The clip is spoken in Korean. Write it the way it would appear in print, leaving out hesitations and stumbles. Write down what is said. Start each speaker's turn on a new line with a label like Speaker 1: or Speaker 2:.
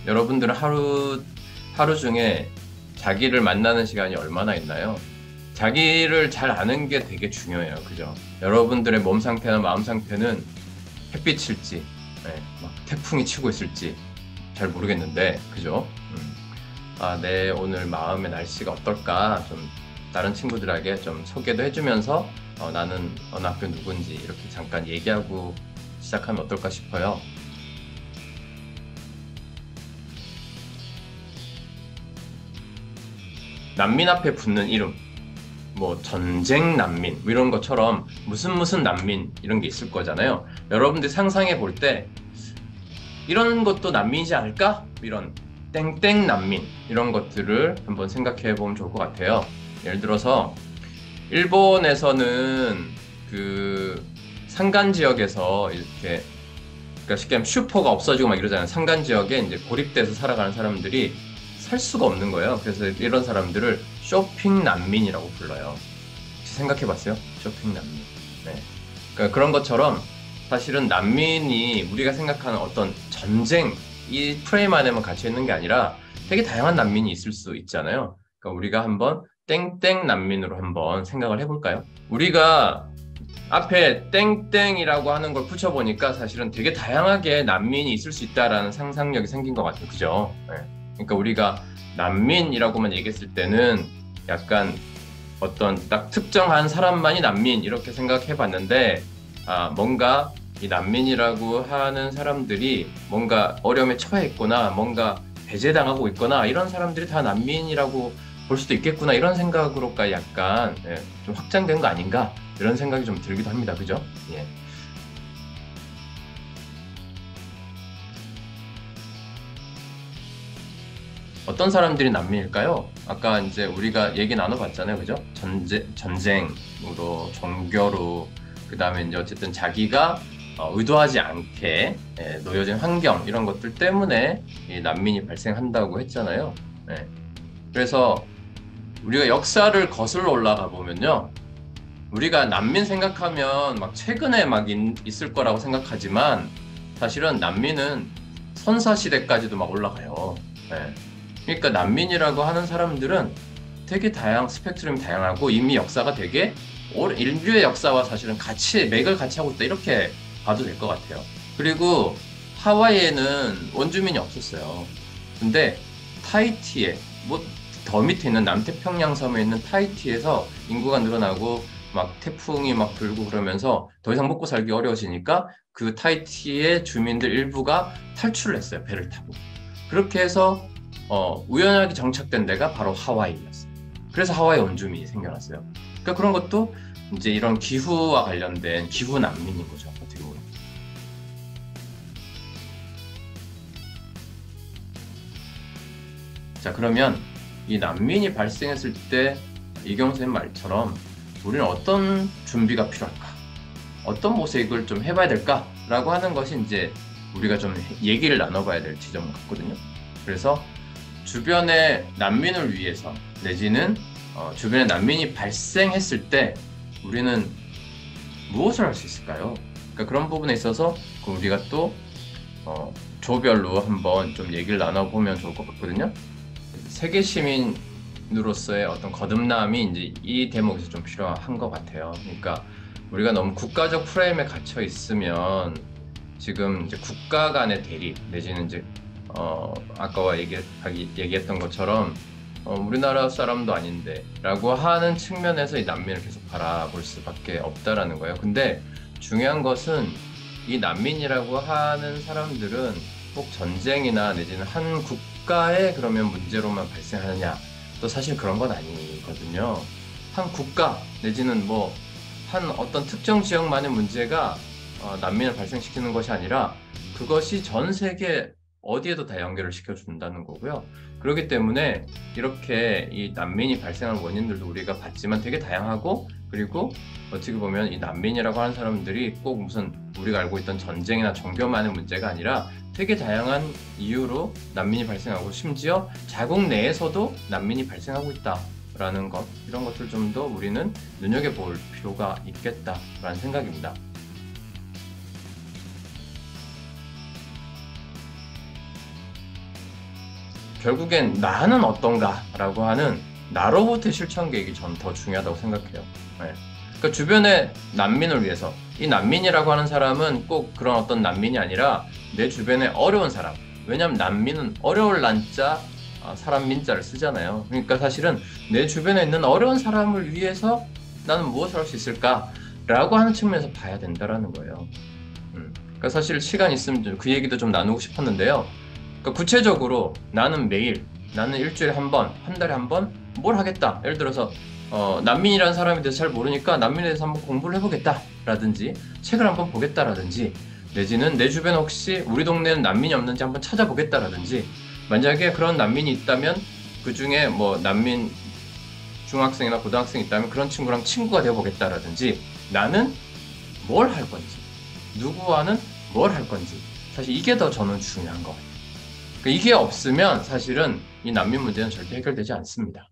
Speaker 1: 여러분들은 하루 중에 자기를 만나는 시간이 얼마나 있나요? 자기를 잘 아는 게 되게 중요해요. 그죠? 여러분들의 몸 상태나 마음 상태는 햇빛일지, 막 태풍이 치고 있을지 잘 모르겠는데, 그죠? 내 오늘 마음의 날씨가 어떨까? 좀 다른 친구들에게 좀 소개도 해주면서 나는 어느 학교 누군지 이렇게 잠깐 얘기하고 시작하면 어떨까 싶어요. 난민 앞에 붙는 이름, 뭐 전쟁 난민 뭐 이런 것처럼 무슨 난민 이런 게 있을 거잖아요. 여러분들 상상해 볼 때 이런 것도 난민이지 않을까? 이런 땡땡 난민 이런 것들을 한번 생각해 보면 좋을 것 같아요. 예를 들어서 일본에서는 그 산간 지역에서 이렇게, 그러니까 쉽게 하면 슈퍼가 없어지고 막 이러잖아요. 산간 지역에 이제 고립돼서 살아가는 사람들이 살 수가 없는 거예요. 그래서 이런 사람들을 쇼핑 난민이라고 불러요. 혹시 생각해 봤어요? 쇼핑 난민. 네. 그러니까 그런 것처럼 사실은 난민이 우리가 생각하는 어떤 전쟁, 이 프레임 안에만 갇혀 있는 게 아니라 되게 다양한 난민이 있을 수 있잖아요. 그러니까 우리가 한번 땡땡 난민으로 한번 생각을 해볼까요? 우리가 앞에 땡땡이라고 하는 걸 붙여보니까 사실은 되게 다양하게 난민이 있을 수 있다라는 상상력이 생긴 것 같아요. 그죠? 네. 그러니까 우리가 난민이라고만 얘기했을 때는 약간 어떤 딱 특정한 사람만이 난민 이렇게 생각해 봤는데, 뭔가 이 난민이라고 하는 사람들이 뭔가 어려움에 처해 있거나 뭔가 배제당하고 있거나 이런 사람들이 다 난민이라고 볼 수도 있겠구나 이런 생각으로까지 약간 좀 확장된 거 아닌가 이런 생각이 좀 들기도 합니다. 그죠? 예. 어떤 사람들이 난민일까요? 아까 이제 우리가 얘기 나눠봤잖아요. 그죠? 전쟁으로, 종교로, 그 다음에 이제 어쨌든 자기가 의도하지 않게 놓여진 환경, 이런 것들 때문에 이 난민이 발생한다고 했잖아요. 네. 그래서 우리가 역사를 거슬러 올라가 보면요. 우리가 난민 생각하면 막 최근에 막 있을 거라고 생각하지만 사실은 난민은 선사시대까지도 막 올라가요. 네. 그러니까 난민이라고 하는 사람들은 되게 스펙트럼이 다양하고 이미 역사가 되게 인류의 역사와 사실은 맥을 같이 하고 있다 이렇게 봐도 될 것 같아요. 그리고 하와이에는 원주민이 없었어요. 근데 타히티에 뭐 더 밑에 있는 남태평양 섬에 있는 타히티에서 인구가 늘어나고 막 태풍이 막 불고 그러면서 더 이상 먹고 살기 어려워지니까 그 타히티의 주민들 일부가 탈출을 했어요. 배를 타고. 그렇게 해서 우연하게 정착된 데가 바로 하와이였어요. 그래서 하와이 원주민이 생겨났어요. 그러니까 그런 것도 이제 이런 기후와 관련된 기후 난민인 거죠. 어떻게 보면. 자, 그러면 이 난민이 발생했을 때 이경 선생님 말처럼 우리는 어떤 준비가 필요할까? 어떤 모색을 좀 해봐야 될까라고 하는 것이 이제 우리가 좀 얘기를 나눠봐야 될 지점 같거든요. 그래서 주변의 난민을 위해서 내지는 주변에 난민이 발생했을 때 우리는 무엇을 할 수 있을까요? 그러니까 그런 부분에 있어서 우리가 또 조별로 한번 좀 얘기를 나눠보면 좋을 것 같거든요. 세계 시민으로서의 어떤 거듭남이 이제 이 대목에서 좀 필요한 것 같아요. 그러니까 우리가 너무 국가적 프레임에 갇혀 있으면 지금 이제 국가 간의 대립 내지는 이제 아까 얘기했던 것처럼 우리나라 사람도 아닌데 라고 하는 측면에서 이 난민을 계속 바라볼 수밖에 없다라는 거예요. 근데 중요한 것은 이 난민이라고 하는 사람들은 꼭 전쟁이나 내지는 한 국가의 그러면 문제로만 발생하느냐, 또 사실 그런 건 아니거든요. 한 국가 내지는 뭐 한 어떤 특정 지역만의 문제가 난민을 발생시키는 것이 아니라 그것이 전 세계 어디에도 다 연결을 시켜준다는 거고요. 그렇기 때문에 이렇게 이 난민이 발생하는 원인들도 우리가 봤지만 되게 다양하고, 그리고 어떻게 보면 이 난민이라고 하는 사람들이 꼭 무슨 우리가 알고 있던 전쟁이나 종교만의 문제가 아니라 되게 다양한 이유로 난민이 발생하고 심지어 자국 내에서도 난민이 발생하고 있다라는 것, 이런 것들 좀 더 우리는 눈여겨볼 필요가 있겠다라는 생각입니다. 결국엔 나는 어떤가라고 하는 나로부터의 실천 계획이 전 더 중요하다고 생각해요. 네. 그러니까 주변의 난민을 위해서, 이 난민이라고 하는 사람은 꼭 그런 어떤 난민이 아니라 내 주변에 어려운 사람, 왜냐하면 난민은 어려울 난자 사람 민자를 쓰잖아요. 그러니까 사실은 내 주변에 있는 어려운 사람을 위해서 나는 무엇을 할 수 있을까라고 하는 측면에서 봐야 된다라는 거예요. 그러니까 사실 시간 있으면 그 얘기도 좀 나누고 싶었는데요. 그러니까 구체적으로 나는 매일, 나는 일주일에 한 번, 한 달에 한 번 뭘 하겠다. 예를 들어서 난민이라는 사람에 대해서 잘 모르니까 난민에 대해서 한번 공부를 해보겠다라든지 책을 한번 보겠다라든지, 내지는 내 주변에 혹시 우리 동네에는 난민이 없는지 한번 찾아보겠다라든지, 만약에 그런 난민이 있다면 그 중에 뭐 난민 중학생이나 고등학생이 있다면 그런 친구랑 친구가 되어보겠다라든지, 나는 뭘 할 건지, 누구와는 뭘 할 건지, 사실 이게 더 저는 중요한 것 같아요. 이게 없으면 사실은 이 난민 문제는 절대 해결되지 않습니다.